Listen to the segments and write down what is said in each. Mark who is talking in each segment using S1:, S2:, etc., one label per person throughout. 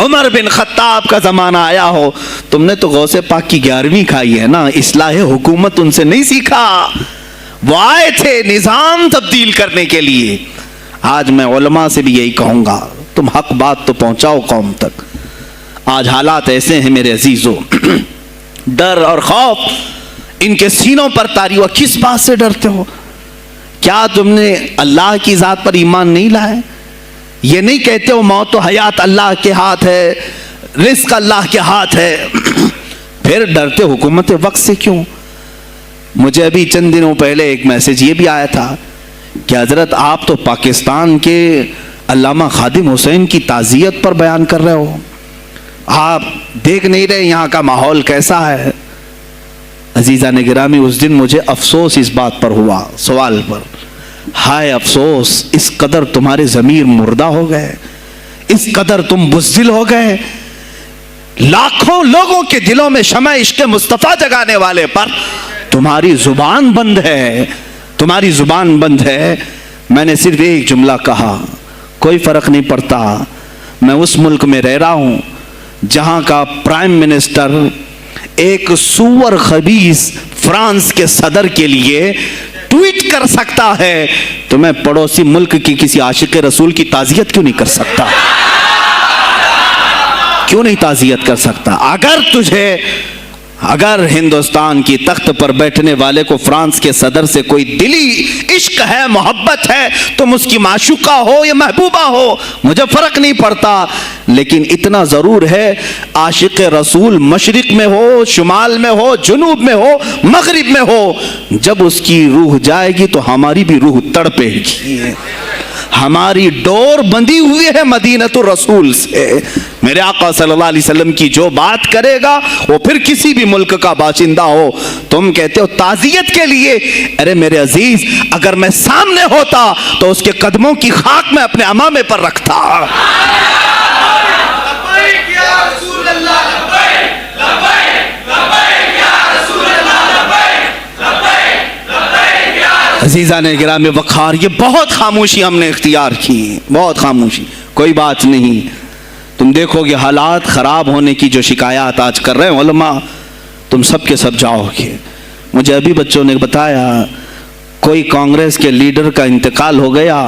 S1: عمر بن خطاب کا زمانہ آیا ہو، تم نے تو غوث پاک کی 11ویں کھائی ہے نا، اصلاح حکومت ان سے نہیں سیکھا، وہ آئے تھے نظام تبدیل کرنے کے لیے۔ آج میں علماء سے بھی یہی کہوں گا، تم حق بات تو پہنچاؤ قوم تک۔ آج حالات ایسے ہیں میرے عزیزوں، ڈر اور خوف ان کے سینوں پر طاری ہوا۔ کس بات سے ڈرتے ہو؟ کیا تم نے اللہ کی ذات پر ایمان نہیں لائے؟ یہ نہیں کہتے ہو موت و حیات اللہ کے ہاتھ ہے، رزق اللہ کے ہاتھ ہے، پھر ڈرتے حکومت وقت سے کیوں؟ مجھے ابھی چند دنوں پہلے ایک میسج یہ بھی آیا تھا کہ حضرت آپ تو پاکستان کے علامہ خادم حسین کی تعزیت پر بیان کر رہے ہو، آپ دیکھ نہیں رہے یہاں کا ماحول کیسا ہے؟ عزیزان گرامی، اس دن مجھے افسوس اس بات پر ہوا، سوال پر، ہائے افسوس، اس قدر تمہارے ضمیر مردہ ہو گئے، اس قدر تم بزدل ہو گئے، لاکھوں لوگوں کے دلوں میں شمع عشق مصطفیٰ جگانے والے پر تمہاری زبان بند ہے، تمہاری زبان بند ہے۔ میں نے صرف ایک جملہ کہا، کوئی فرق نہیں پڑتا، میں اس ملک میں رہ رہا ہوں جہاں کا پرائم منسٹر ایک سور خبیث فرانس کے صدر کے لیے ٹویٹ کر سکتا ہے، تو میں پڑوسی ملک کی کسی عاشق رسول کی تعزیت کیوں نہیں کر سکتا؟ کیوں نہیں تعزیت کر سکتا؟ اگر ہندوستان کی تخت پر بیٹھنے والے کو فرانس کے صدر سے کوئی دلی عشق ہے، محبت ہے، تم اس کی معشوقہ ہو یا محبوبہ ہو، مجھے فرق نہیں پڑتا، لیکن اتنا ضرور ہے عاشق رسول مشرق میں ہو، شمال میں ہو، جنوب میں ہو، مغرب میں ہو، جب اس کی روح جائے گی تو ہماری بھی روح تڑپے گی۔ ہماری ڈور بندھی ہوئی ہے مدینۃ الرسول سے، میرے آقا صلی اللہ علیہ وسلم کی جو بات کرے گا وہ پھر کسی بھی ملک کا باشندہ ہو۔ تم کہتے ہو تعزیت کے لیے، ارے میرے عزیز، اگر میں سامنے ہوتا تو اس کے قدموں کی خاک میں اپنے امامے پر رکھتا۔ عزیزان گرامی وقار، یہ بہت خاموشی ہم نے اختیار کی، بہت خاموشی، کوئی بات نہیں۔ تم دیکھو گے حالات خراب ہونے کی جو شکایات آج کر رہے ہیں علماء، تم سب کے سب جاؤ گے۔ مجھے ابھی بچوں نے بتایا کوئی کانگریس کے لیڈر کا انتقال ہو گیا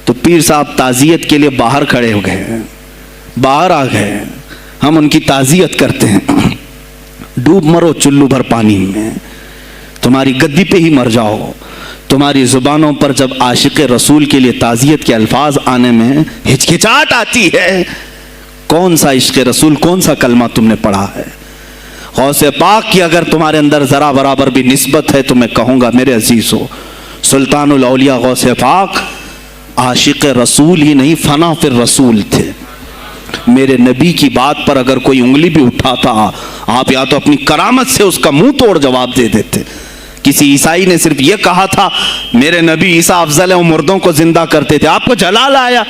S1: تو پیر صاحب تعزیت کے لیے باہر کھڑے ہو گئے، باہر آ گئے، ہم ان کی تعزیت کرتے ہیں۔ ڈوب مرو چلو بھر پانی میں، تمہاری گدی پہ ہی مر جاؤ۔ تمہاری زبانوں پر جب عاشق رسول کے لیے تعزیت کے الفاظ آنے میں ہچکچاہٹ آتی ہے، کون سا عشق رسول، کون سا کلمہ تم نے پڑھا ہے؟ غوث پاک کی اگر تمہارے اندر ذرا برابر بھی نسبت ہے تو میں کہوں گا میرے عزیزو، سلطان الاولیاء غوث پاک عاشق رسول ہی نہیں، فنا فی الرسول تھے۔ میرے نبی کی بات پر اگر کوئی انگلی بھی اٹھاتا، آپ یا تو اپنی کرامت سے اس کا منہ توڑ جواب دے دیتے۔ کسی عیسائی نے صرف یہ کہا تھا میرے نبی عیسیٰ افضل ہے، وہ مردوں کو زندہ کرتے تھے، آپ کو جلال آیا،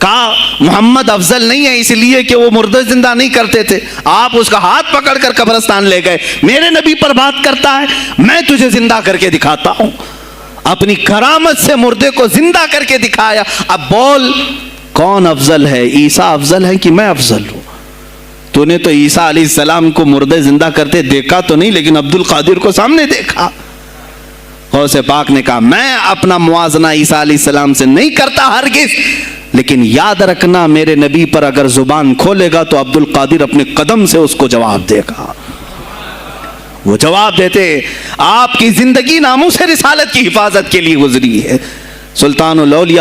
S1: کہا محمد افضل نہیں ہے اس لیے کہ وہ مردے زندہ نہیں کرتے تھے، آپ اس کا ہاتھ پکڑ کر قبرستان لے گئے۔ میرے نبی پر بات کرتا ہے، میں تجھے زندہ کر کے دکھاتا ہوں، اپنی کرامت سے مردے کو زندہ کر کے دکھایا۔ اب بول کون افضل ہے، عیسیٰ افضل ہے کہ میں افضل ہوں؟ تو نے تو عیسیٰ علیہ السلام کو مردے زندہ کرتے دیکھا تو نہیں، لیکن عبد القادر کو سامنے دیکھا۔ غوث پاک نے کہا میں اپنا موازنہ عیسیٰ علیہ السلام سے نہیں کرتا ہرگز، لیکن یاد رکھنا میرے نبی پر اگر زبان کھولے گا تو عبد القادر اپنے قدم سے اس کو جواب دے گا۔ وہ جواب دیتے، آپ کی زندگی ناموس رسالت کی حفاظت کے لیے گزری ہے۔ سلطان الاولیاء